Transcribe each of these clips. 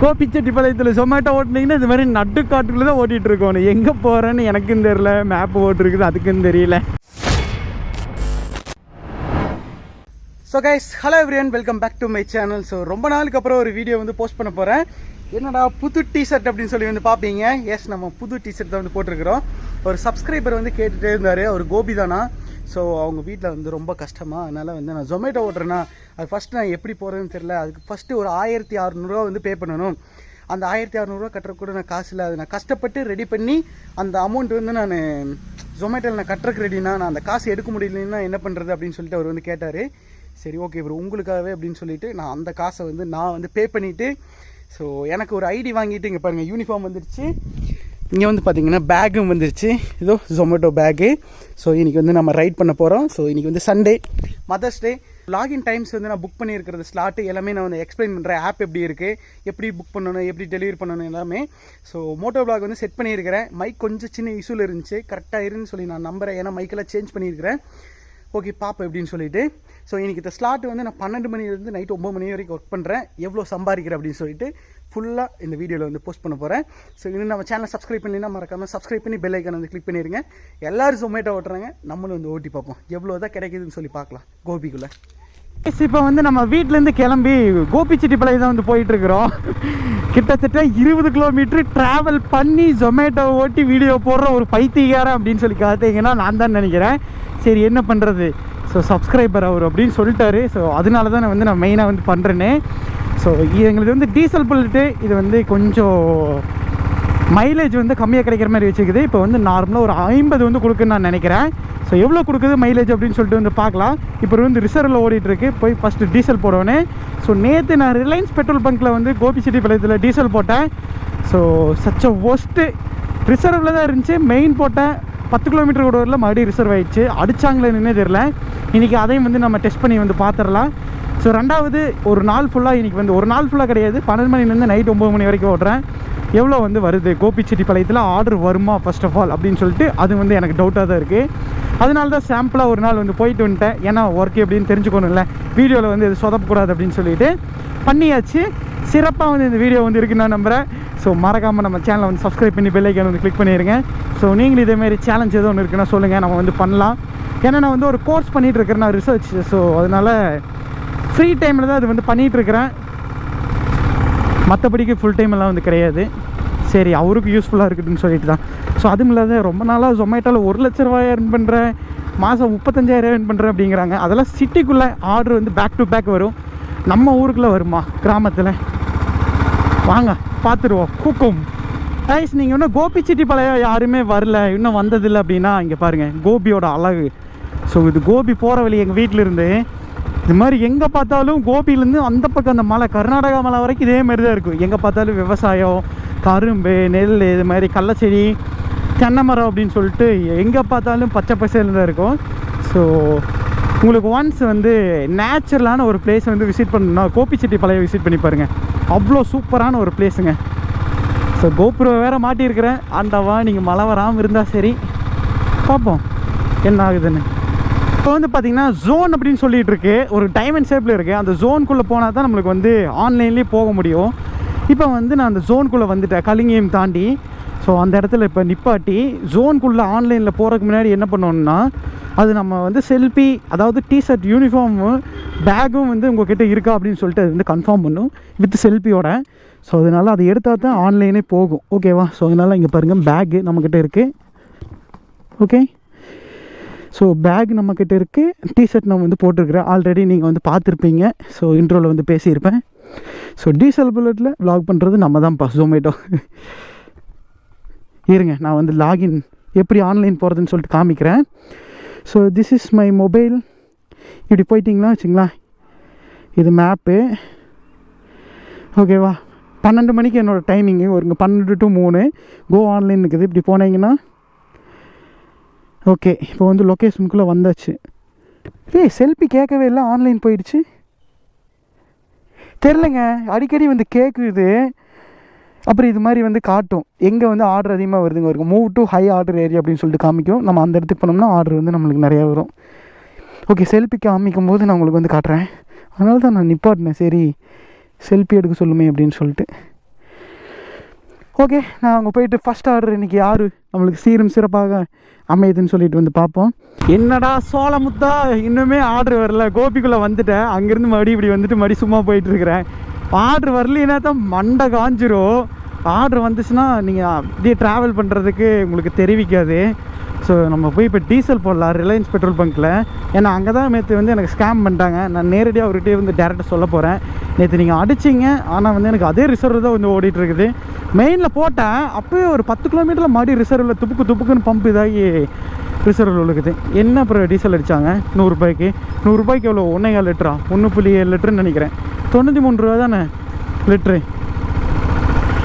கோபிச்செட்டிப்பாளையத்தில் ஜொமேட்டோ ஓட்டினீங்கன்னா இது மாதிரி நடுக்காட்டுக்குள்ளே தான் ஓட்டிகிட்டு இருக்கோம். எங்கே போகிறேன்னு எனக்கும் தெரியல, மேப்பு ஓட்டிருக்குது அதுக்கும் தெரியல. So guys, hello everyone, welcome back to my channel. So ரொம்ப நாளுக்கு அப்புறம் ஒரு வீடியோ வந்து போஸ்ட் பண்ண போகிறேன். என்னடா புது டிஷர்ட் அப்படின்னு சொல்லி வந்து பார்ப்பீங்க. எஸ், நம்ம புது டிஷர்ட் தான் வந்து போட்டிருக்கிறோம். ஒரு சப்ஸ்கிரைபர் வந்து கேட்டுகிட்டே இருந்தார், அவர் கோபி தானா. ஸோ அவங்க வீட்டில் வந்து ரொம்ப கஷ்டமாக, அதனால் வந்து நான் ஜொமேட்டோ ஓட்டுறேன்னா அது ஃபஸ்ட்டு நான் எப்படி போகிறதுன்னு தெரில. அதுக்கு ஃபஸ்ட்டு ஒரு 1600 வந்து பே பண்ணணும். அந்த 1600 கட்டுற கூட நான் காசு இல்லை. அது நான் கஷ்டப்பட்டு ரெடி பண்ணி அந்த அமௌண்ட் வந்து நான் ஜொமேட்டோவில் நான் கட்டுறக்கு ரெடினா, நான் அந்த காசு எடுக்க முடியலன்னா என்ன பண்ணுறது அப்படின்னு சொல்லிட்டு அவர் வந்து கேட்டார். சரி, ஓகே ப்ரோ, உங்களுக்காகவே அப்படின்னு சொல்லிட்டு நான் அந்த காசை வந்து நான் வந்து பே பண்ணிவிட்டு, ஸோ எனக்கு ஒரு ஐடி வாங்கிட்டு, இங்கே பாருங்கள் யூனிஃபார்ம் வந்துடுச்சு. இங்கே வந்து பார்த்தீங்கன்னா பேக்கும் வந்துருச்சு. இதோ ஜொமேட்டோ பேக்கு. ஸோ இன்றைக்கி வந்து நம்ம ரைட் பண்ண போகிறோம். ஸோ இன்றைக்கி வந்து Sunday, mother's day. Login times வந்து நான் புக் பண்ணியிருக்கிறது ஸ்லாட்டு எல்லாமே நான் வந்து எக்ஸ்பிளைன் பண்ணுறேன். ஆப் எப்படி இருக்குது, எப்படி புக் பண்ணணும், எப்படி டெலிவரி பண்ணணும் எல்லாமே. ஸோ மோட்டோ பிளாக் வந்து செட் பண்ணியிருக்கிறேன். மைக் கொஞ்சம் சின்ன இஷ்யூவில் இருந்துச்சு, கரெக்டாக இருன்னு சொல்லி நான் நம்புகிறேன். ஏன்னா மைக்கெல்லாம் சேஞ்ச் பண்ணியிருக்கிறேன். ஓகே, பாப்பா எப்படின்னு சொல்லிட்டு. ஸோ இன்றைக்கி இந்த ஸ்லாட் வந்து நான் 12 மணிலேருந்து நைட் 9 மணி வரைக்கும் ஒர்க் பண்ணுறேன். எவ்வளோ சம்பாதிக்கிறேன் அப்படின்னு சொல்லிட்டு ஃபுல்லாக இந்த வீடியோவில் வந்து போஸ்ட் பண்ண போகிறேன். ஸோ இன்னும் நம்ம சேனலை சப்ஸ்கிரைப் பண்ணினா மறக்காமல் சப்ஸ்கிரைப் பண்ணி பெல் ஐக்கான் வந்து கிளிக் பண்ணிடுங்க. எல்லோரும் ஜொமேட்டோ ஓட்டுறாங்க, நம்மளும் வந்து ஓட்டி பார்ப்போம் எவ்வளோ தான் கிடைக்குதுன்னு சொல்லி பார்க்கலாம் கோபிக்குள்ளே. இப்போ வந்து நம்ம வீட்டிலேருந்து கிளம்பி கோபிச்செட்டிப்பாளையம் தான் வந்து போயிட்டுருக்குறோம். கிட்டத்தட்ட 20 கிலோமீட்டர் ட்ராவல் பண்ணி ஜொமேட்டோ ஓட்டி வீடியோ போடுற ஒரு பைத்தியக்காரன் அப்படின்னு சொல்லி பார்த்தீங்கன்னா நான் தான் நினைக்கிறேன். சரி, என்ன பண்ணுறது. ஸோ சப்ஸ்கிரைபர் அவர் அப்படின்னு சொல்லிட்டாரு. ஸோ அதனால தான் நான் மெயினாக வந்து பண்ணுறேன்னு. ஸோ எங்களுக்கு வந்து டீசல் புல்லட்டு இது வந்து கொஞ்சம் மைலேஜ் வந்து கம்மியாக கிடைக்கிற மாதிரி வச்சுக்குது. இப்போ வந்து நார்மலாக ஒரு 50 வந்து கொடுக்குன்னு நான் நினைக்கிறேன். ஸோ எவ்வளோ கொடுக்குது மைலேஜ் அப்படின்னு சொல்லிட்டு வந்து பார்க்கலாம். இப்போ வந்து ரிசர்வில் ஓடிட்டுருக்கு. போய் ஃபஸ்ட்டு டீசல் போடுவேன்னு. ஸோ நேற்று நான் ரிலையன்ஸ் பெட்ரோல் பங்க்கில் வந்து கோபிச்செட்டிப்பாளையத்தில் டீசல் போட்டேன். ஸோ சச்ச ஒஸ்ட்டு. ரிசர்வில் தான் இருந்துச்சு. மெயின் போட்டேன், 10 கிலோமீட்டர் கூட வரல, மறுபடியும் ரிசர்வ் ஆகிடுச்சு. அடித்தாங்களே நின்னே தெரில. இன்றைக்கி அதையும் வந்து நம்ம டெஸ்ட் பண்ணி வந்து பார்த்துடலாம். ஸோ ரெண்டாவது ஒரு நாள் ஃபுல்லாக, இன்றைக்கி வந்து ஒரு நாள் ஃபுல்லாக கிடையாது, 12 மணிலேருந்து நைட் 9 மணி வரைக்கும் ஓட்டுறேன். எவ்வளோ வந்து வருது, கோபிச்செட்டிப்பாளையத்தில் ஆர்டர் வருமா ஃபர்ஸ்ட் ஆஃப் ஆல் அப்படின்னு சொல்லிட்டு அது வந்து எனக்கு டவுட்டாக தான் இருக்குது. அதனால தான் சாம்பிளாக ஒரு நாள் வந்து போயிட்டு வந்துட்டேன். ஏன்னா ஒர்க் எப்படின்னு தெரிஞ்சுக்கணும்ல, வீடியோவில் வந்து இது சொதப்பக்கூடாது அப்படின்னு சொல்லிட்டு பண்ணியாச்சு. சிறப்பாக வந்து இந்த வீடியோ வந்து இருக்குன்னு நான் நம்புகிறேன். ஸோ மறக்காமல் நம்ம சேனலை வந்து சப்ஸ்கிரைப் பண்ணி பெல் ஐக்கான் வந்து கிளிக் பண்ணிடுங்க. ஸோ நீங்களும் இதேமாரி சேலஞ்ச் எதுவும் ஒன்று இருக்குன்னா சொல்லுங்கள், நம்ம வந்து பண்ணலாம். ஏன்னா நான் வந்து ஒரு கோர்ஸ் பண்ணிகிட்ருக்கிறேன், நான் ரிசர்ச். ஸோ அதனால் ஃப்ரீ டைமில் தான் அது வந்து பண்ணிகிட்ருக்கிறேன், மற்றபடிக்கு ஃபுல் டைமெல்லாம் வந்து கிடையாது. சரி, அவருக்கு யூஸ்ஃபுல்லாக இருக்குதுன்னு சொல்லிட்டு தான். ஸோ அதுவும் இல்லாத ரொம்ப நாளாக ஜொமேட்டோவில் 1 லட்ச ரூபாய் ஏர்ன் பண்ணுறேன், மாதம் 35,000 ஏர்ன் பண்ணுறேன் அப்படிங்கிறாங்க. அதெல்லாம் சிட்டிக்குள்ளே ஆர்டர் வந்து பேக் டு பேக் வரும். நம்ம ஊருக்குள்ளே வருமா, கிராமத்தில்? வாங்க பார்த்துருவோம். கூக்கும் கைஸ், நீங்கள் இன்னும் கோபிச்செட்டிப்பாளையம் யாருமே வரல, இன்னும் வந்ததில்லை அப்படின்னா இங்கே பாருங்கள் கோபியோட அழகு. ஸோ இது கோபி போகிற வழி. எங்கள் வீட்டிலேருந்து இது மாதிரி எங்கே பார்த்தாலும் கோபியிலேருந்து அந்த பக்கம் அந்த மலை, கர்நாடகா மலை வரைக்கும் இதே மாதிரி தான் இருக்கும். எங்கே பார்த்தாலும் விவசாயம், கரும்பு, நெல், இது மாதிரி கள்ளச்செடி, தென்னை மரம் அப்படின்னு சொல்லிட்டு எங்கே பார்த்தாலும் பச்சை பசேல்னு தான் இருக்கும். ஸோ உங்களுக்கு ஒன்ஸ் வந்து நேச்சுரலான ஒரு பிளேஸ் வந்து விசிட் பண்ணணும்னா கோபிச்செட்டிப்பாளையம் விசிட் பண்ணி பாருங்கள். அவ்வளோ சூப்பரான ஒரு பிளேஸுங்க. ஸோ கோபுரம் வேறு மாட்டியிருக்கிறேன். ஆண்டவா, நீங்கள் மழை வராமல் இருந்தால் சரி, பார்ப்போம் என்ன ஆகுதுன்னு. இப்போ வந்து பார்த்திங்கன்னா ஜோன் அப்படின்னு சொல்லிகிட்டு இருக்கு, ஒரு டைமண்ட் ஷேப்பில் இருக்குது. அந்த ஜோனுக்குள்ளே போனால் தான் நம்மளுக்கு வந்து ஆன்லைன்லேயே போக முடியும். இப்போ வந்து நான் அந்த ஜோனுக்குள்ளே வந்துட்டேன், கலிங்கையும் தாண்டி. ஸோ அந்த இடத்துல இப்போ நிப்பாட்டி ஜோனுக்குள்ளே ஆன்லைனில் போகிறதுக்கு முன்னாடி என்ன பண்ணோன்னா, அது நம்ம வந்து செல்ஃபி, அதாவது டிஷர்ட், யூனிஃபார்மு, பேக்கும் வந்து உங்கள்கிட்ட இருக்கா அப்படின்னு சொல்லிட்டு அது வந்து கன்ஃபார்ம் பண்ணும் வித் செல்ஃபியோட. ஸோ அதனால் அதை எடுத்தால் தான் ஆன்லைனே போகும். ஓகேவா? ஸோ அதனால் இங்கே பாருங்கள், பேக்கு நம்மக்கிட்ட இருக்குது. ஓகே, ஸோ பேக் நம்மக்கிட்ட இருக்குது. டிஷர்ட் நம்ம வந்து போட்டிருக்கிறேன், ஆல்ரெடி நீங்கள் வந்து பார்த்துருப்பீங்க. ஸோ இன்ட்ரோவில் வந்து பேசியிருப்பேன். ஸோ டீசல் புல்லட்டில் வ்ளாக் பண்ணுறது நம்ம தான்ப்பா, ஜொமேட்டோ. இருங்க, நான் வந்து லாகின் எப்படி ஆன்லைன் போகிறதுன்னு சொல்லிட்டு காமிக்கிறேன். So this is my mobile. இப்படி போயிட்டிங்களா வச்சுங்களா, இது மேப்பு. ஓகேவா? 12 மணிக்கு என்னோடய டைமிங்கு, ஒரு 12 to 3 கோ ஆன்லைன் இருக்குது. இப்படி போனீங்கன்னா ஓகே, இப்போ வந்து லொக்கேஷனுக்குள்ளே வந்தாச்சு. செல்ஃபி கேட்கவே இல்லை, ஆன்லைன் போயிடுச்சு. தெரிலங்க, அடிக்கடி வந்து கேட்குது. அப்புறம் இது மாதிரி வந்து காட்டும் எங்கே வந்து ஆர்டர் அதிகமாக வருதுங்க, இருக்கும் move to high order area அப்படின்னு சொல்லிட்டு காமிக்கும். நம்ம அந்த இடத்துக்கு போனோம்னா ஆர்டர் வந்து நம்மளுக்கு நிறையா வரும். ஓகே, செல்ஃபி காமிக்கும் போது நான் உங்களுக்கு வந்து காட்டுறேன். அதனால தான் நான் நிப்பாட்டினேன். சரி, செல்ஃபி எடுக்க சொல்லுமே அப்படின்னு சொல்லிட்டு. ஓகே, நான் அங்கே போயிட்டு ஃபஸ்ட் ஆர்டர் இன்றைக்கி யார் நம்மளுக்கு சீரும் சிறப்பாக அமையுதுன்னு சொல்லிட்டு வந்து பார்ப்போம். என்னடா சோளமுத்தா, இன்னுமே ஆர்டர் வரல. கோபிக்குள்ளே வந்துட்டேன், அங்கேருந்து மறுபடியும் இப்படி வந்துட்டு மறுபடியும் சும்மா போயிட்டுருக்கிறேன். ஆர்டர் வரலின்னா தான் மண்டை காஞ்சிரும். ஆர்டர் வந்துச்சுன்னா நீங்கள் அப்படியே ட்ராவல் பண்ணுறதுக்கு உங்களுக்கு தெரிவிக்காது. ஸோ நம்ம போய் இப்போ டீசல் போடலாம் ரிலையன்ஸ் பெட்ரோல் பங்க்கில். ஏன்னா அங்கே தான் நேற்று வந்து எனக்கு ஸ்கேம் பண்ணிட்டாங்க. நான் நேரடியாக அவர்கிட்டே வந்து டேரெக்டாக சொல்ல போகிறேன். நேற்று நீங்கள் அடிச்சிங்க, ஆனால் வந்து எனக்கு அதே ரிசர்வ் தான் வந்து ஓடிட்டுருக்குது. மெயினில் போட்டேன், அப்போயே ஒரு 10 கிலோமீட்டரில் மறுபடியும் ரிசர்வில் துப்புக்குன்னு பம்ப் இதாகி ரிசர்வில் இருக்குது. என்ன அப்புறம் டீசல் அடித்தாங்க 100 ரூபாய்க்கு. 100 ரூபாய்க்கு எவ்வளோ 1.4 லிட்டரா? 1.7 லிட்டருன்னு நினைக்கிறேன். 93 ரூபா தானே லிட்ரு.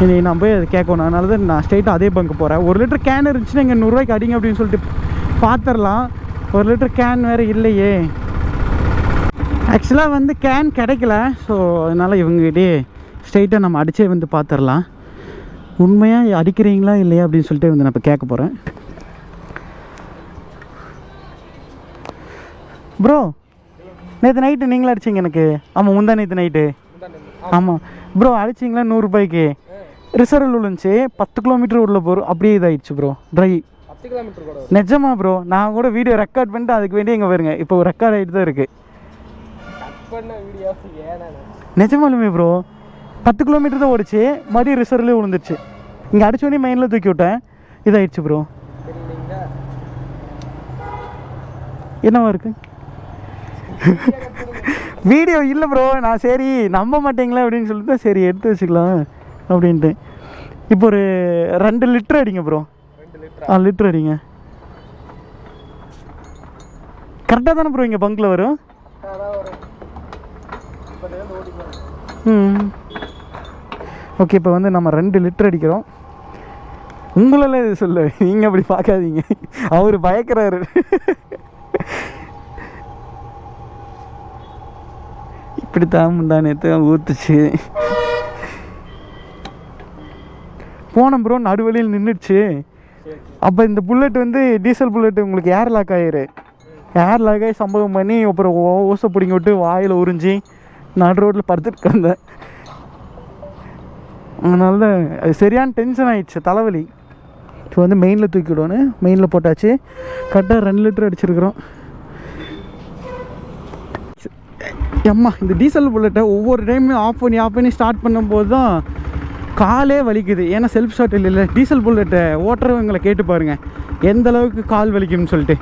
இனி நான் போய் அதை கேட்கணும். அதனால தான் நான் ஸ்ட்ரெயிட்டாக அதே பங்கு போகிறேன். 1 லிட்டர் கேன் இருந்துச்சுன்னா இங்கே 100 ரூபாய்க்கு அடிங்க அப்படின்னு சொல்லிட்டு பார்த்துடலாம். 1 லிட்டர் கேன் வேறு இல்லையே. ஆக்சுவலாக வந்து கேன் கிடைக்கல. ஸோ அதனால் இவங்ககிட்டே ஸ்ட்ரெயிட்டாக நம்ம அடித்தே வந்து பார்த்துடலாம். உண்மையாக அடிக்கிறீங்களா இல்லையா அப்படின்னு சொல்லிட்டு வந்து நான் இப்போ கேட்க போகிறேன். ப்ரோ, நேற்று நைட்டு நீங்களே அடிச்சிங்க எனக்கு? ஆமாம், முந்தா நேற்று நைட்டு. ஆமாம் ப்ரோ, அடிச்சிங்களா 100 ரூபாய்க்கு? ரிசர்வில் விழுந்துச்சு. 10 கிலோமீட்டர் உள்ள போகிறோம், அப்படியே இதாகிடுச்சு ப்ரோ. ட்ரை 10 கிலோமீட்டர் கூட நிஜமா ப்ரோ. நான் கூட வீடியோ ரெக்கார்ட் பண்ணிட்டு அதுக்கு வேண்டிய இங்கே பாருங்க இப்போ ரெக்கார்ட் ஆகிட்டு தான் இருக்குது. நிஜமாலுமே ப்ரோ 10 கிலோமீட்டர் தான் ஓடிச்சு, மறுபடியும் ரிசர்வ்லேயே விழுந்துருச்சு. இங்கே அடிச்சோடனே மெயினில் தூக்கி விட்டேன், இதாகிடுச்சு ப்ரோ. என்னவா இருக்கு வீடியோ இல்லை ப்ரோ. நான் சரி நம்ப மாட்டீங்களா அப்படின்னு சொல்லிட்டு சரி எடுத்து வச்சுக்கலாம் அப்படின்ட்டு. இப்போ ஒரு 2 லிட்டர் அடிங்க ப்ரோ. லிட்டர் அடிங்க. கரெக்டாக தானே ப்ரோ இங்கே பங்கில் வரும்? ஓகே, இப்போ வந்து நம்ம 2 லிட்டர் அடிக்கிறோம். உங்களெல்லாம் இது சொல்ல, நீங்கள் அப்படி பார்க்காதீங்க, அவர் பயக்கிறாரு. இப்படித்தான் முந்தானேத்து ஊற்றுச்சு. போனோம் ப்ரோ, நடுவழியில் நின்றுடுச்சு. அப்போ இந்த புல்லட் வந்து டீசல் புல்லட் உங்களுக்கு ஏர் லாக் ஆகிரு. ஏர் லாக் ஆகி சம்பவம் பண்ணி அப்புறம் ஓசை பிடிங்கி விட்டு வாயில் உறிஞ்சி நடு ரோட்டில் படுத்துட்டு இருந்தேன். அதனால தான் அது சரியான டென்ஷன் ஆகிடுச்சு, தலைவலி. இப்போ வந்து மெயினில் தூக்கி விடணும். மெயினில் போட்டாச்சு. கரெக்டாக 2 லிட்டர் அடிச்சிருக்கிறோம். அம்மா, இந்த டீசல் புல்லட்டை ஒவ்வொரு டைமும் ஆஃப் பண்ணி ஸ்டார்ட் பண்ணும்போது தான் காலே வலிக்குது. ஏன்னா செல்ஃப் ஸ்டார்ட் இல்லை. டீசல் புல்லட்டை ஓட்டுறவங்களை கேட்டு பாருங்கள் எந்த அளவுக்கு கால் வலிக்கும்னு சொல்லிட்டு.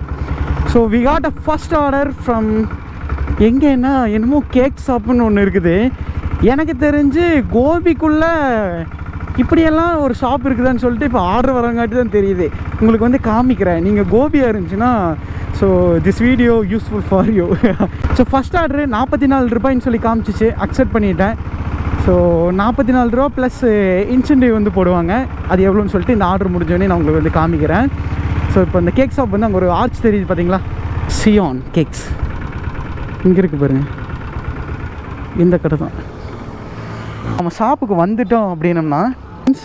So we got a first order from எங்கேன்னா என்னமோ கேக் ஷாப்புன்னு ஒன்று இருக்குது. எனக்கு தெரிஞ்சு கோபிக்குள்ளே இப்படியெல்லாம் ஒரு ஷாப் இருக்குதான்னு சொல்லிட்டு இப்போ ஆர்டர் வரங்காட்டி தான் தெரியுது. உங்களுக்கு வந்து காமிக்கிறேன். நீங்கள் கோபியாக இருந்துச்சுன்னா so this video useful for you. So first order 44 ரூபாய்ன்னு சொல்லி காமிச்சிச்சு, அக்செப்ட் பண்ணிட்டேன். ஸோ 44 ரூபா ப்ளஸ் இன்சென்டிவ் வந்து போடுவாங்க. அது எவ்வளோன்னு சொல்லிட்டு இந்த ஆர்டர் முடிஞ்சோடனே நான் உங்களுக்கு வந்து காமிக்கிறேன். ஸோ இப்போ இந்த கேக் ஷாப் வந்து அங்கே ஒரு ஆர்ச் தெரியுது பார்த்தீங்களா, சியான் கேக்ஸ் இங்கே இருக்குது பாருங்கள். இந்த கடை தான். நம்ம ஷாப்புக்கு வந்துட்டோம் அப்படின்னம்னா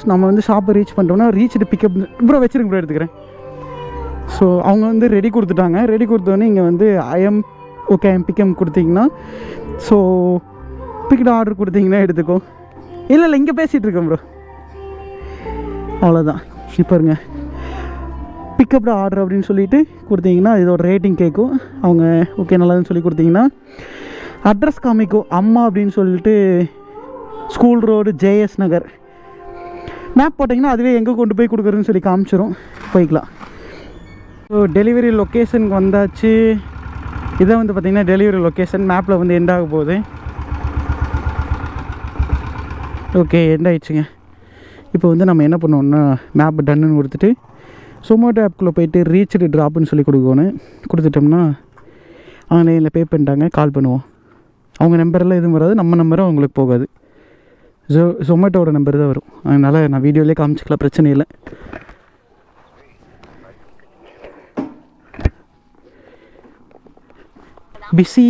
நம்ம வந்து ஷாப்பை ரீச் பண்ணிட்டோம்னா ரீச்டு பிக்கப் ப்ரோ வச்சுருங்க ப்ரோ, எடுத்துக்கிறேன். ஸோ அவங்க வந்து ரெடி கொடுத்துட்டாங்க. ரெடி கொடுத்தோன்னே இங்கே வந்து ஐஎம் பிக்கப் கொடுத்தீங்கன்னா ஸோ பிக்கெட் ஆர்டர் கொடுத்தீங்கன்னா எடுத்துக்கோ. இல்லை இங்கே பேசிகிட்டு இருக்கேன் ப்ரோ, அவ்வளோதான். இப்போ இருங்க, பிக்கப் ஆர்டர் அப்படின்னு சொல்லிட்டு கொடுத்தீங்கன்னா இதோட ரேட்டிங் கேட்கும். அவங்க ஓகே நல்லதுன்னு சொல்லி கொடுத்தீங்கன்னா அட்ரஸ் காமிக்கும். அம்மா அப்படின்னு சொல்லிட்டு ஸ்கூல் ரோடு, ஜேஎஸ் நகர். மேப் போட்டிங்கன்னா அதுவே எங்கே கொண்டு போய் கொடுக்குறதுன்னு சொல்லி காமிச்சிரும், போய்க்கலாம். ஸோ டெலிவரி லொக்கேஷனுக்கு வந்தாச்சு. இதை வந்து பார்த்திங்கன்னா டெலிவரி லொக்கேஷன் மேப்பில் வந்து எண்ட் ஆக போகுது. ஓகே, எண்ட் ஆகிடுச்சுங்க. இப்போ வந்து நம்ம என்ன பண்ணுவோம்னா மேப் டன்னுன்னு கொடுத்துட்டு சொமேட்டோ ஆப்குள்ளே போய்ட்டு ரீச்டு ட்ராப்னு சொல்லி கொடுக்கணும். கொடுத்துட்டோம்னா ஆன்லைனில் பே பண்ணிட்டாங்க, கால் பண்ணுவோம். அவங்க நம்பரெல்லாம் எதுவும் வராது, நம்ம நம்பரும் அவங்களுக்கு போகாது. சொமேட்டோட நம்பர் தான் வரும். அதனால் நான் வீடியோலேயே காமிச்சிக்கலாம், பிரச்சனை இல்லை. பிஸி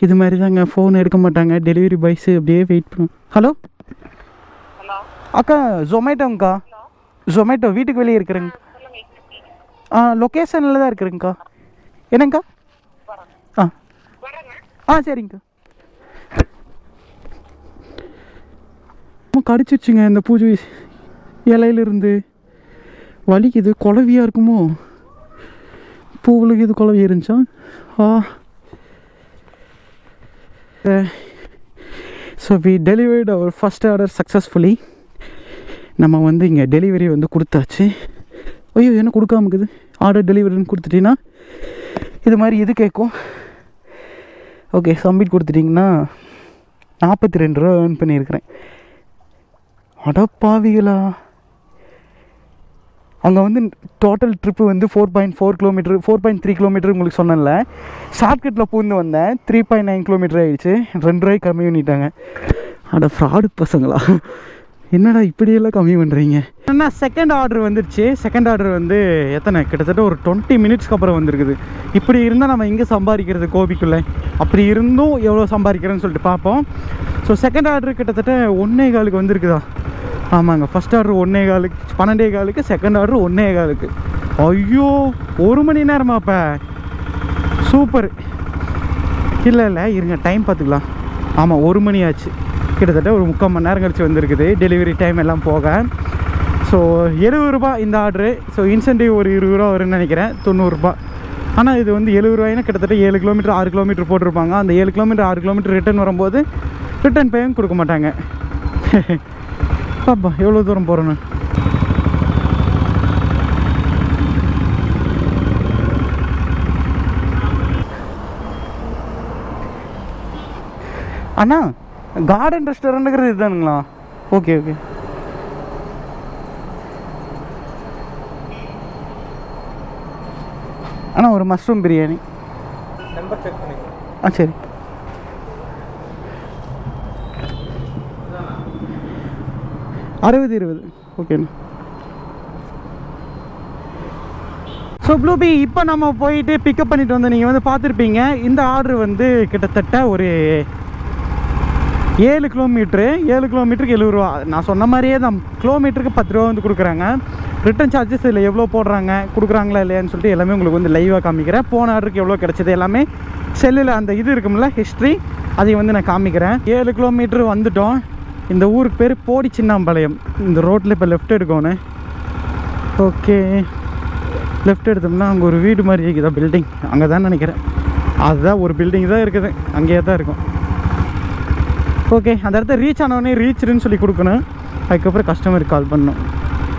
இது மாதிரி தாங்க, ஃபோன் எடுக்க மாட்டாங்க டெலிவரி பாய்ஸு, அப்படியே வெயிட் பண்ணுவோம். ஹலோ அக்கா, ஜொமேட்டோங்கக்கா. ஜொமேட்டோ வீட்டுக்கு வெளியே இருக்கிறேங்க. லொக்கேஷனில் தான் இருக்கிறேங்க்கா. என்னங்கக்கா? சரிங்கக்கா. கடிச்சிச்சுங்க இந்த பூஜை இலையிலிருந்து. வலிக்குது. குழவியாக இருக்குமோ? பூவுலுக்கு இது குழவி இருந்துச்சா? So we delivered our first order successfully. நம்ம வந்து இங்கே டெலிவரி வந்து கொடுத்தாச்சு. ஐயோ என்ன கொடுக்காம இருக்குது? ஆர்டர் டெலிவரின்னு கொடுத்துட்டீங்கன்னா இது மாதிரி இது கேட்கும். ஓகே, சப்மிட் கொடுத்துட்டிங்கன்னா 42 ரூபா ஏர்ன் பண்ணியிருக்கிறேன். அடப்பாவிகளா! அங்கே வந்து டோட்டல் ட்ரிப்பு வந்து 4.4 கிலோமீட்டர், 4.3 கிலோமீட்டர் உங்களுக்கு சொன்னேன்ல. ஷார்ட்கட்டில் பூந்து வந்தேன். 3.9 கிலோமீட்டர் ஆகிடுச்சு. 2 ரூபாய்க்கு கம்மி பண்ணிட்டாங்க. அட ஃப்ராடு பசங்களா, என்னடா இப்படியெல்லாம் கம்மி பண்ணுறீங்க? ஏன்னா செகண்ட் ஆர்டர் வந்துடுச்சு. செகண்ட் ஆர்டர் வந்து எத்தனை, கிட்டத்தட்ட ஒரு 20 மினிட்ஸ்க்கு அப்புறம் வந்துருக்குது. இப்படி இருந்தால் நம்ம இங்கே சம்பாதிக்கிறது கோபிக்குள்ளே, அப்படி இருந்தும் எவ்வளோ சம்பாதிக்கிறேன்னு சொல்லிட்டு பார்ப்போம். ஸோ செகண்ட் ஆர்டர் கிட்டத்தட்ட 1.25 வந்திருக்குதா? ஆமாங்க, ஃபஸ்ட் ஆர்டர் 1.25, 12.25, செகண்ட் ஆர்டர் 1.25. ஐயோ, 1 மணி நேரமா? அப்போ சூப்பர். இல்லை இருங்க, டைம் பார்த்துக்கலாம். ஆமாம், 1 மணி ஆச்சு. கிட்டத்தட்ட ஒரு 3/4 மணி நேரம் கழிச்சு வந்திருக்குது, டெலிவரி டைம் எல்லாம் போக. ஸோ 70 ரூபா இந்த ஆர்டரு. ஸோ இன்சென்டிவ் ஒரு 20 ரூபா வரும்னு நினைக்கிறேன், 90 ரூபா. ஆனால் இது வந்து 70 ரூபாய்னா கிட்டத்தட்ட 7 கிலோமீட்டர் 6 கிலோமீட்டர் போட்டிருப்பாங்க. அந்த 7 கிலோமீட்டர் 6 கிலோமீட்டர் ரிட்டர்ன் வரும்போது ரிட்டர்ன் பேயும் கொடுக்க மாட்டாங்க. பாப்பா எவ்வளோ தூரம் போகிறேன்னு. அண்ணா, கார்டன் ரெஸ்டாரண்ட்டுங்கிறது இதுதானுங்களா? Okay okay. அண்ணா ஒரு மஷ்ரூம் பிரியாணி. நம்பர் செக் பண்ணிக்கலாம். சரி. ₹60 ஓகேண்ணா. ஸோ ப்ளூபி, இப்போ நம்ம போயிட்டு பிக்கப் பண்ணிட்டு வந்து நீங்கள் வந்து பார்த்துருப்பீங்க. இந்த ஆர்டர் வந்து கிட்டத்தட்ட ஒரு 7 கிலோமீட்ரு. 7 கிலோமீட்டருக்கு 70 ரூபா. நான் சொன்ன மாதிரியே தான், கிலோமீட்டருக்கு 10 ரூபா வந்து கொடுக்குறாங்க. ரிட்டன் சார்ஜஸ் இதில் எவ்வளோ போடுறாங்க, கொடுக்குறாங்களா இல்லையான்னு சொல்லிட்டு எல்லாமே உங்களுக்கு வந்து லைவாக காமிக்கிறேன். போன ஆர்டருக்கு எவ்வளோ கிடச்சிது எல்லாமே செல்லில் அந்த இது இருக்கும்ல, ஹிஸ்ட்ரி, அதையும் வந்து நான் காமிக்கிறேன். 7 கிலோமீட்ரு வந்துட்டோம். இந்த ஊருக்கு பேர் போடி சின்னாம்பாளையம். இந்த ரோட்டில் இப்போ லெஃப்ட் எடுக்கணும். ஓகே, லெஃப்ட் எடுத்தோம்னா அங்கே ஒரு வீடு மாதிரி இருக்குதா, பில்டிங், அங்கே தான் நினைக்கிறேன். அதுதான் ஒரு பில்டிங் தான் இருக்குது, அங்கேயே தான் இருக்கும். ஓகே, அந்த இடத்த ரீச் ஆனவொடனே ரீச்சுடுன்னு சொல்லி கொடுக்கணும். அதுக்கப்புறம் கஸ்டமருக்கு கால் பண்ணணும்.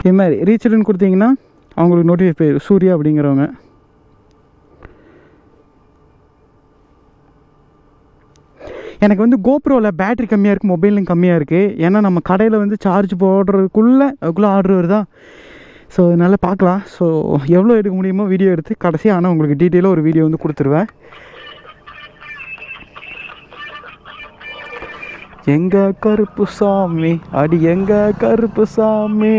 இது மாதிரி ரீச்சுடுன்னு கொடுத்தீங்கன்னா அவங்களுக்கு நோட்டிஃபை போயிடும், சூர்யா அப்படிங்கிறவங்க. எனக்கு வந்து கோப்ரோவில் பேட்ரி கம்மியாக இருக்குது, மொபைலும் கம்மியாக இருக்குது. ஏன்னா நம்ம கடையில் வந்து சார்ஜ் போடுறதுக்குள்ளே அதுக்குள்ளே ஆர்டர் வருதா. ஸோ அதனால் பார்க்கலாம். ஸோ எவ்வளோ எடுக்க முடியுமோ வீடியோ எடுத்து கடைசியாக ஆனால் உங்களுக்கு டீட்டெயிலாக ஒரு வீடியோ வந்து கொடுத்துருவேன். எங்க கருப்பு சாமி, அடி எங்க கருப்பு சாமி.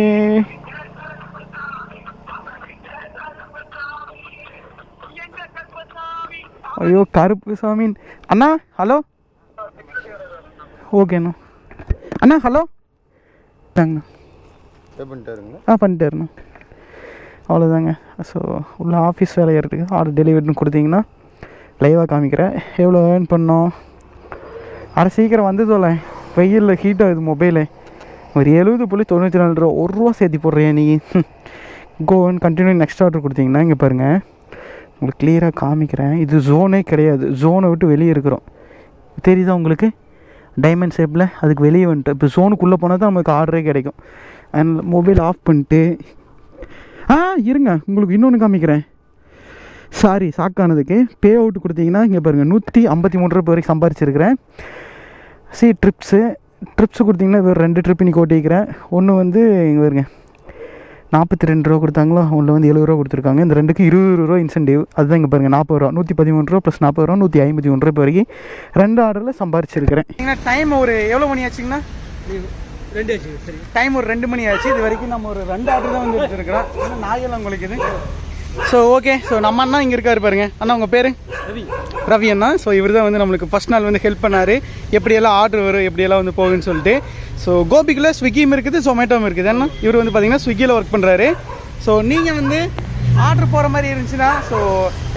ஐயோ கருப்பு சாமி. அண்ணா ஹலோ. ஓகேண்ணா. அண்ணா ஹலோ. தாங்கண்ணா பண்ணிட்டாருண்ணா. அவ்வளோதாங்க. ஸோ உள்ள ஆஃபீஸ் வேலை இருக்குது. ஆர்டர் டெலிவரின்னு கொடுத்தீங்கன்னா லைவாக காமிக்கிறேன். எவ்வளோ ஏர்ன் பண்ணோம். அரை சீக்கிரம் வந்து சொல்ல, வெயிலில் ஹீட் ஆகுது மொபைலு. ஒரு 70.94 ரூபா, 1 ரூபா சேர்த்தி போடுறேன் நீ. கோன்னு கண்டினியூ நெக்ஸ்ட் ஆர்டர் கொடுத்தீங்கன்னா இங்கே பாருங்கள், உங்களுக்கு கிளியராக காமிக்கிறேன். இது ஜோனே கிடையாது, ஜோனை விட்டு வெளியே இருக்கிறோம். தெரியுதா உங்களுக்கு? டைமண்ட் ஷேப்பில் அதுக்கு வெளியே வந்துட்டு இப்போ ஜோனுக்குள்ளே போனால் தான் நமக்கு ஆர்டரே கிடைக்கும். அண்ட் மொபைல் ஆஃப் பண்ணிட்டு இருங்க, உங்களுக்கு இன்னொன்று காமிக்கிறேன். சாரி, ஷாக்கானதுக்கு. பே அவுட் கொடுத்தீங்கன்னா இங்கே பாருங்கள், 153 ரூபா வரைக்கும் சம்பாரிச்சிருக்கிறேன். ட்ரிப்ஸு கொடுத்தீங்கன்னா வேறு 2 ட்ரிப் இன்றைக்கி ஓட்டிக்கிறேன். ஒன்று வந்து இங்கே பாருங்க 42 ரூபா கொடுத்தாங்களோ, ஒன்றில் வந்து 70 ரூபா கொடுத்துருக்காங்க. இந்த 2க்கு 20 ரூபா இன்சென்டிவ். அதுதான் இங்கே பாருங்கள் 40 ரூபா, 113 ரூபா ப்ளஸ் 40 ரூபா, 153 ரூபா வரைக்கும் 2 ஆர்டரில் சம்பாரிச்சிருக்கிறேன். டைம் ஒரு எவ்வளோ மணி ஆச்சுங்கண்ணா? 2 ஆச்சு. சரி, டைம் ஒரு 2 மணி ஆச்சு. இது வரைக்கும் நம்ம ஒரு 2 ஆர்டர் தான் வந்து எடுத்துருக்கிறோம். இன்னும் நாயெல்லாம் உங்களுக்கு இது. ஸோ ஓகே, ஸோ நம்ம அண்ணா இங்கே இருக்காரு பாருங்க. அண்ணா உங்கள் பேர்? ரவி அண்ணா. ஸோ இவர் தான் வந்து நம்மளுக்கு ஃபஸ்ட் நாள் வந்து ஹெல்ப் பண்ணார், எப்படியெல்லாம் ஆர்டர் வரும், எப்படியெல்லாம் வந்து போகுன்னு சொல்லிட்டு. ஸோ கோபிக்குள்ளே ஸ்விக்கியும் இருக்குது, ஜொமேட்டோவும் இருக்குது. ஏன்னா இவர் வந்து பார்த்தீங்கன்னா ஸ்விக்கியில் ஒர்க் பண்ணுறாரு. ஸோ நீங்கள் வந்து ஆர்டர் போகிற மாதிரி இருந்துச்சுன்னா, ஸோ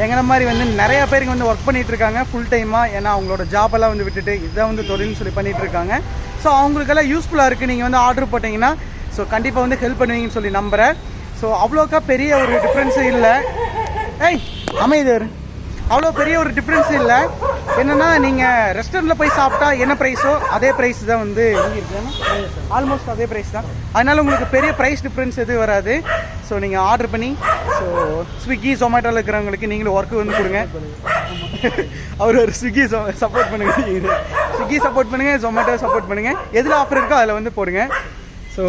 எங்களை மாதிரி வந்து நிறையா பேருக்கு வந்து ஒர்க் பண்ணிகிட்ருக்காங்க ஃபுல் டைமாக. ஏன்னா அவங்களோட ஜாபெல்லாம் வந்து விட்டுட்டு இதை வந்து தொழில்னு சொல்லி பண்ணிகிட்ருக்காங்க. ஸோ அவங்களுக்கெல்லாம் யூஸ்ஃபுல்லாக இருக்குது. நீங்கள் வந்து ஆர்டர் போட்டிங்கன்னா ஸோ கண்டிப்பாக வந்து ஹெல்ப் பண்ணுவீங்கன்னு சொல்லி நம்புகிறேன். ஸோ அவ்வளோக்கா பெரிய ஒரு டிஃப்ரென்ஸு இல்லை. அமைதர் அவ்வளோ பெரிய ஒரு டிஃப்ரென்ஸ் இல்லை. என்னென்னா நீங்கள் ரெஸ்டாரண்ட்டில் போய் சாப்பிட்டா என்ன ப்ரைஸோ அதே ப்ரைஸ் தான் வந்து இங்கே இருக்குன்னா ஆல்மோஸ்ட் அதே ப்ரைஸ் தான். அதனால் உங்களுக்கு பெரிய ப்ரைஸ் டிஃப்ரென்ஸ் எதுவும் வராது. ஸோ நீங்கள் ஆர்டர் பண்ணி ஸோ ஸ்விக்கி ஜொமேட்டோவில் இருக்கிறவங்களுக்கு நீங்களும் ஒர்க்கு வந்து கொடுங்க. அவர் ஒரு ஸ்விக்கி சப்போர்ட் பண்ணுங்கள், ஸ்விக்கி சப்போர்ட் பண்ணுங்கள், ஜொமேட்டோ சப்போர்ட் பண்ணுங்கள். எதில் ஆஃபர் இருக்கோ அதில் வந்து போடுங்க. ஸோ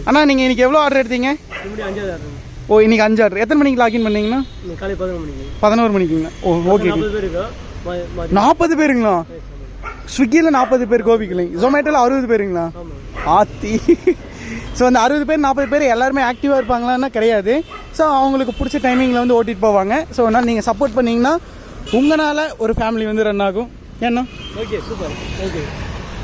அண்ணா நீங்கள் இன்றைக்கி எவ்வளோ ஆர்டர் எடுத்தீங்க? 5 ஆர்டர். ஓ இன்றைக்கி 5 ஆர்டர். எத்தனை மணிக்கு லாகின் பண்ணீங்கன்னா? காலை 11 மணிக்கு. 11 மணிக்குங்களா? ஓ ஓகே. 40 பேருங்களா? ஸ்விக்கியில் 40 பேர், கோபிக்குலைங்க ஜொமேட்டோவில் 60 பேருங்களா? ஆத்தி. ஸோ அந்த 60 பேர் 40 பேர் எல்லாருமே ஆக்டிவாக இருப்பாங்களான்னா கிடையாது. ஸோ அவங்களுக்கு பிடிச்ச டைமிங்கில் வந்து ஓட்டிகிட்டு போவாங்க. ஸோ அதனால் நீங்கள் சப்போர்ட் பண்ணிங்கன்னா உங்களால் ஒரு ஃபேமிலி வந்து ரன் ஆகும். ஏன்னா ஓகே சூப்பர். ஓகே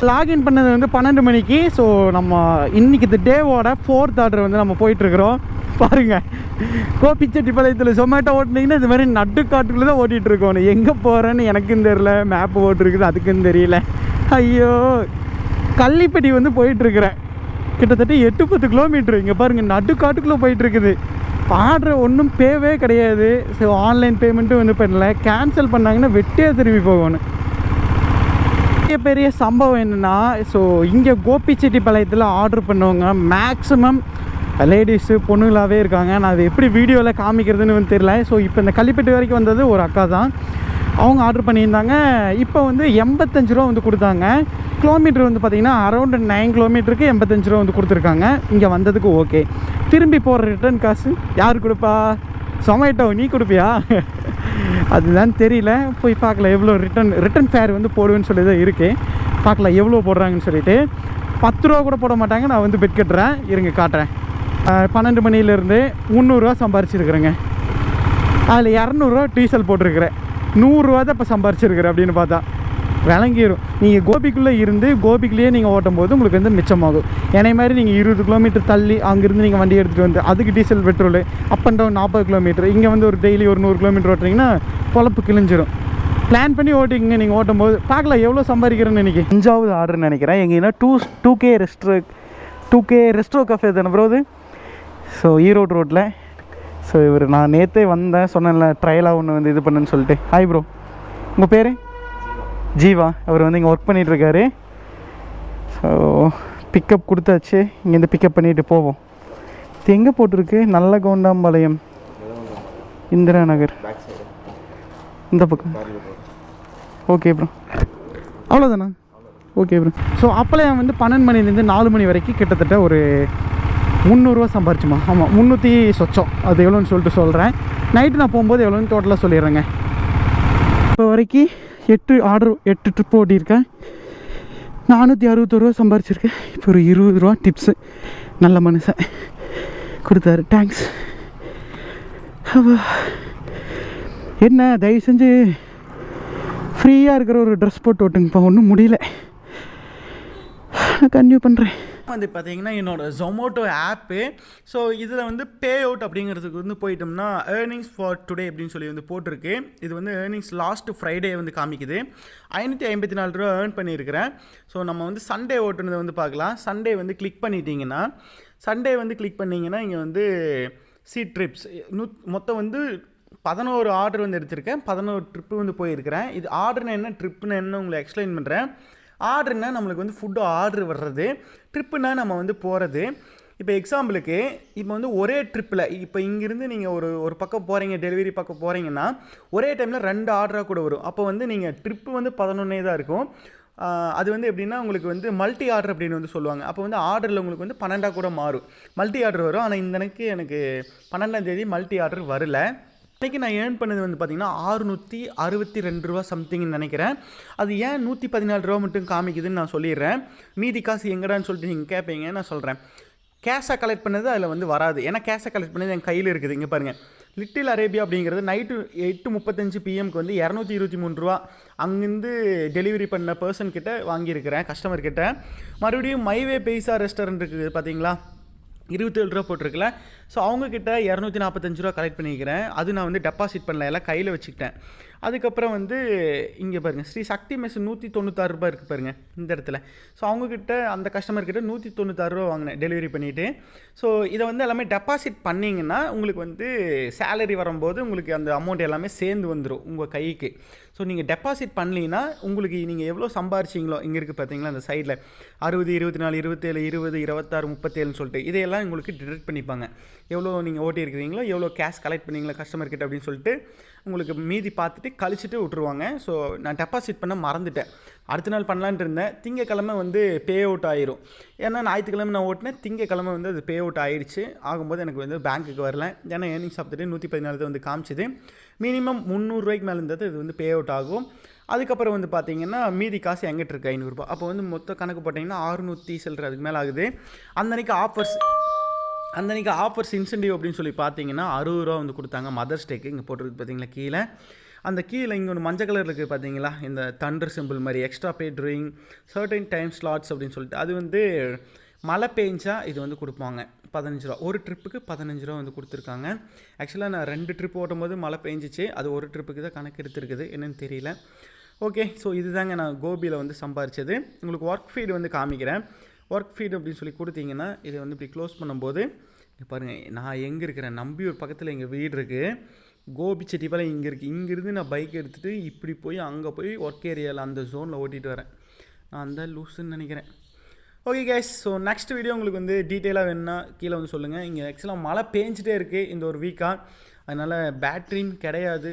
லாகின் பண்ணது வந்து 12 மணிக்கு. ஸோ நம்ம இன்றைக்கி இந்த டேவோட 4th ஆர்டர் வந்து நம்ம போயிட்டுருக்குறோம். பாருங்கள், கோபிச்செட்டிப்பாளையத்தில் ஜொமேட்டோ ஓட்டினீங்கன்னா இது மாதிரி நடுக்காட்டுக்குள்ளே தான் ஓட்டிகிட்டு இருக்கோம். எங்கே போகிறேன்னு எனக்கும் தெரியல, மேப்பு ஓட்டிருக்குது அதுக்கும் தெரியல. ஐயோ, கள்ளிப்பட்டி வந்து போயிட்டுருக்குறேன். கிட்டத்தட்ட 8-10 கிலோமீட்ரு. இங்கே பாருங்கள், நடுக்காட்டுக்குள்ளே போயிட்டுருக்குது. ஆர்டர் ஒன்றும் பேவே கிடையாது. ஸோ ஆன்லைன் பேமெண்ட்டும் வந்து பண்ணல. கேன்சல் பண்ணாங்கன்னா வெட்டியாக திரும்பி போகணும். பெரிய சம்பவம் என்னென்னா, ஸோ இங்கே கோபிச்செட்டிப்பாளையத்தில் ஆர்டர் பண்ணவங்க மேக்ஸிமம் லேடிஸு பொண்ணுங்களாகவே இருக்காங்க. நான் அது எப்படி வீடியோவில் காமிக்கிறதுன்னு வந்து தெரியல. ஸோ இப்போ இந்த கள்ளிப்பட்டி வரைக்கும் வந்தது ஒரு அக்கா தான். அவங்க ஆர்டர் பண்ணியிருந்தாங்க. இப்போ வந்து 85 ரூபா வந்து கொடுத்தாங்க. கிலோமீட்டர் வந்து பார்த்திங்கன்னா அரௌண்ட் 9 கிலோமீட்டருக்கு 85 ரூபா வந்து கொடுத்துருக்காங்க. இங்கே வந்ததுக்கு ஓகே. திரும்பி போகிற ரிட்டர்ன் காசு யார் கொடுப்பா? ஜொமேட்டோ நீ கொடுப்பியா? அதுதான் தெரியல. போய் பார்க்கலாம் எவ்வளோ ரிட்டன் ஃபேர் வந்து போடுவேன்னு சொல்லி தான் இருக்குது. பார்க்கலாம் எவ்வளோ போடுறாங்கன்னு சொல்லிட்டு. 10 ரூபா கூட போட மாட்டாங்க. நான் வந்து பெட் கட்டுறேன், இருங்க காட்டுறேன். 12 மணிலேருந்து 300 ரூபா சம்பாரிச்சிருக்கிறேங்க. அதில் 200 ரூபா டீசல் போட்டிருக்கிறேன். 100 ரூபா தான் இப்போ சம்பாரிச்சிருக்கிறேன். அப்படின்னு பார்த்தா விளங்கிடும். நீங்கள் கோபிக்குள்ளே இருந்து கோபிக்குள்ளேயே நீங்கள் ஓட்டும் போது உங்களுக்கு வந்து மிச்சமாகும். என்னை மாதிரி நீங்கள் 20 கிலோமீட்டர் தள்ளி அங்கேருந்து நீங்கள் வண்டி எடுத்துகிட்டு வந்து அதுக்கு diesel petrol up and down 40 kilometre, இங்கே வந்து ஒரு டெய்லி ஒரு 100 கிலோமீட்டர் ஓட்டுறீங்கன்னா பொழப்பு கிழிஞ்சிரும். பிளான் பண்ணி ஓட்டிங்க நீங்கள் ஓட்டும் போது. பார்க்கலாம் எவ்வளோ சம்பாதிக்கிறேன்னு நினைக்கிறேன். 5வது ஆர்டர்னு நினைக்கிறேன். எங்கன்னா 2K ரெஸ்ட்ரோ கஃபே தானே ப்ரோ அது. ஸோ ஈரோடு ரோட்டில். ஸோ இவர் நான் நேற்றே வந்தேன், சொன்னேன்ல ட்ரையலாக ஒன்று வந்து இது பண்ணுன்னு சொல்லிட்டு. ஹாய் ப்ரோ, உங்கள் பேர்? ஜீவா. அவர் வந்து இங்கே ஒர்க் பண்ணிகிட்ருக்காரு. ஸோ பிக்கப் கொடுத்தாச்சு. இங்கேருந்து பிக்கப் பண்ணிவிட்டு போவோம். இது எங்கே போட்டிருக்கு? நல்ல கவுண்டாம்பாளையம், இந்திரா நகர், இந்த பக்கம். ஓகே ப்ரோ, அவ்வளோதானா? Okay bro. ஸோ அப்போலாம் வந்து 12 மணிலேருந்து 4 மணி வரைக்கும் கிட்டத்தட்ட ஒரு 300 ரூபா சம்பாரிச்சுமா. ஆமாம், 300 சொச்சம். அது எவ்வளோன்னு சொல்லிட்டு சொல்கிறேன். நைட்டு நான் போகும்போது எவ்வளோன்னு டோட்டலாக சொல்லிடுறேங்க. இப்போ வரைக்கும் 8 ட்ரிப் ஓட்டியிருக்கேன். 461 ரூபா சம்பாரிச்சிருக்கேன். இப்போ ஒரு 20 ரூபா டிப்ஸு நல்ல மனுஷன் கொடுத்தாரு. தேங்க்ஸ். என்ன தயவு செஞ்சு ஃப்ரீயாக இருக்கிற ஒரு ட்ரெஸ் போட்டு ஓட்டுங்கப்பா. ஒன்றும் முடியல, நான் கன்டினியூ பண்ணுறேன். வந்து பார்த்தீங்கன்னா என்னோடய ஜொமேட்டோ ஆப்பு. ஸோ இதில் வந்து பே அவுட் அப்படிங்கிறதுக்கு வந்து போயிட்டோம்னா ஏர்னிங்ஸ் ஃபார் டுடே அப்படின்னு சொல்லி வந்து போட்டிருக்கு. இது வந்து ஏர்னிங்ஸ் லாஸ்ட் ஃப்ரைடே வந்து காமிக்குது. 554 ரூபா ஏர்ன் பண்ணியிருக்கிறேன். ஸோ நம்ம வந்து சண்டே ஓட்டுனதை வந்து பார்க்கலாம். சண்டே வந்து கிளிக் பண்ணிட்டீங்கன்னா இங்கே வந்து சீட் ட்ரிப்ஸ் மொத்தம் வந்து 11 ஆர்டர் வந்து எடுத்திருக்கேன். 11 ட்ரிப்பு வந்து போயிருக்கிறேன். இது ஆர்டர்னு என்ன, ட்ரிப்புன்னு என்ன உங்களுக்கு எக்ஸ்பிளைன் பண்ணுறேன். ஆர்டர்னா நம்மளுக்கு வந்து ஃபுட்டு ஆர்டர் வர்றது, ட்ரிப்புனா நம்ம வந்து போகிறது. இப்போ எக்ஸாம்பிளுக்கு இப்போ வந்து ஒரே ட்ரிப்பில் இப்போ இங்கேருந்து நீங்கள் ஒரு பக்கம் போகிறீங்க, டெலிவரி பக்கம் போகிறீங்கன்னா ஒரே டைமில் 2 ஆர்டராக கூட வரும். அப்போ வந்து நீங்கள் ட்ரிப்பு வந்து 11 தான் இருக்கும். அது வந்து எப்படின்னா உங்களுக்கு வந்து மல்டி ஆர்டர் அப்படின்னு வந்து சொல்லுவாங்க. அப்போ வந்து ஆர்டரில் உங்களுக்கு வந்து 12 கூட மாறும், மல்டி ஆர்டர் வரும். ஆனால் இந்த எனக்கு 12ஆம் தேதி மல்டி ஆர்டர் வரல. இன்றைக்கி நான் ஏர்ன் பண்ணது வந்து பார்த்திங்கன்னா 662 ரூபா சம்திங்னு நினைக்கிறேன். அது ஏன் 114 ரூபா மட்டும் காமிக்குதுன்னு நான் சொல்லிடுறேன். மீதி காசு எங்கடான்னு சொல்லிட்டு நீங்கள் கேட்பீங்க, நான் சொல்கிறேன். கேஷாக கலெக்ட் பண்ணது அதில் வந்து வராது. ஏன்னா கேஷாக கலெக்ட் பண்ணது என் கையில் இருக்குது. இங்கே பாருங்கள், லிட்டில் அரேபியா அப்படிங்கிறது நைட்டு 8:35 PM வந்து 223 ரூபா அங்கேருந்து டெலிவரி பண்ண பர்சன் கிட்ட வாங்கியிருக்கிறேன், கஸ்டமர் கிட்ட. மறுபடியும் மைவே பைசா ரெஸ்டாரண்ட் இருக்குது பார்த்தீங்களா, 27 ரூபா போட்டிருக்கல. ஸோ அவங்கக்கிட்ட 245 ரூபா கலெக்ட் பண்ணிக்கிறேன். அது நான் வந்து டெபாசிட் பண்ணல, எல்லாம் கையில் வச்சுக்கிட்டேன். அதுக்கப்புறம் வந்து இங்கே பாருங்கள், ஸ்ரீ சக்தி மெஸ் 196 ரூபா இருக்குது பாருங்கள் இந்த இடத்துல. ஸோ அவங்கக்கிட்ட அந்த கஸ்டமர்கிட்ட 196 ரூபா வாங்கினேன் டெலிவரி பண்ணிவிட்டு. ஸோ இதை வந்து எல்லாமே டெபாசிட் பண்ணிங்கன்னா உங்களுக்கு வந்து சேலரி வரும்போது உங்களுக்கு அந்த அமௌண்ட் எல்லாமே சேர்ந்து வந்துடும் உங்கள் கைக்கு. ஸோ நீங்கள் டெபாசிட் பண்ணலீங்கன்னா உங்களுக்கு நீங்கள் எவ்வளோ சம்பாரிச்சிங்களோ, இங்கே இருக்குது பார்த்தீங்களா அந்த சைடில் 60, 24, 27, 20, 26, 37 சொல்லிட்டு இதையெல்லாம் உங்களுக்கு டிடெக்ட் பண்ணிப்பாங்க. எவ்வளோ நீங்கள் ஓட்டி இருக்கிறீங்களோ, எவ்வளோ கேஷ் கலெக்ட் பண்ணீங்களா கஸ்டமர்கிட்ட அப்படின்னு சொல்லிட்டு உங்களுக்கு மீதி பார்த்துட்டு கழிச்சிட்டு விட்ருவாங்க. ஸோ நான் டெபாசிட் பண்ண மறந்துட்டேன். அடுத்த நாள் பண்ணலான்ட்டு இருந்தேன். திங்கக்கிழமை வந்து பே அவுட் ஆயிரும். ஏன்னா ஞாயிற்றுக்கிழமை நான் ஓட்டினேன், திங்கக்கிழமை வந்து அது பே அவுட் ஆகிடுச்சு. ஆகும்போது எனக்கு வந்து பேங்க்குக்கு வரல. ஏன்னா ஏர்னிங்ஸ் சாப்பிட்டுட்டு 114 வந்து காமிச்சிது. மினிமம் 300 ரூபாய்க்கு மேலே இருந்தது இது வந்து பே அவுட் ஆகும். அதுக்கப்புறம் வந்து பார்த்தீங்கன்னா மீதி காசு எங்கிட்ட இருக்குது 500 ரூபா. அப்போ வந்து மொத்த கணக்கு போட்டிங்கன்னா 600 சில்லற அதுக்கு மேலே ஆகுது. அந்தன்னைக்கு ஆஃபர்ஸ் இன்சென்டிவ் அப்படின்னு சொல்லி பார்த்தீங்கன்னா 60 ரூபா வந்து கொடுத்தாங்க மதர்ஸ் டேக்கு. இங்கே போட்டிருக்கு பார்த்தீங்களா கீழே. அந்த கீழே இங்கே ஒன்று மஞ்சள் கலர் இருக்குது பார்த்தீங்களா, இந்த தண்டர் சிம்பிள் மாதிரி extra pay during certain time slots அப்படின்னு சொல்லிட்டு அது வந்து மழை பெஞ்சா இது வந்து கொடுப்பாங்க 15 ரூபா. ஒரு ட்ரிப்புக்கு 15 ரூபா வந்து கொடுத்துருக்காங்க. ஆக்சுவலாக நான் 2 ட்ரிப் ஓட்டும்போது மழை பெஞ்சிச்சு. அது ஒரு ட்ரிப்புக்கு தான் கணக்கு எடுத்துருக்குது, என்னென்னு தெரியல. ஓகே, ஸோ இதுதாங்க நான் கோபியில் வந்து சம்பாரிச்சது. உங்களுக்கு ஒர்க் ஃபீடு வந்து காமிக்கிறேன். ஒர்க் ஃபீடு அப்படின்னு சொல்லி கொடுத்தீங்கன்னா இதை வந்து இப்படி க்ளோஸ் பண்ணும்போது பாருங்கள், நான் எங்கே இருக்கிறேன், நம்பியூர் பக்கத்தில் எங்கள் வீடு இருக்குது. கோபிச்செட்டிப்பாளையம் இங்கே இருக்குது. இங்கேருந்து நான் பைக் எடுத்துகிட்டு இப்படி போய் அங்கே போய் ஒர்க் ஏரியாவில் அந்த ஜோனில் ஓட்டிகிட்டு வரேன். நான் அந்த லூஸுன்னு நினைக்கிறேன். Okay guys, so next video உங்களுக்கு வந்து டீட்டெயிலாக வேணுன்னா கீழே வந்து சொல்லுங்கள். இங்கே ஆக்சுவலாக மழை பேஞ்சிட்டே இருக்குது இந்த ஒரு வீக்காக. அதனால் பேட்ரின்னு கிடையாது.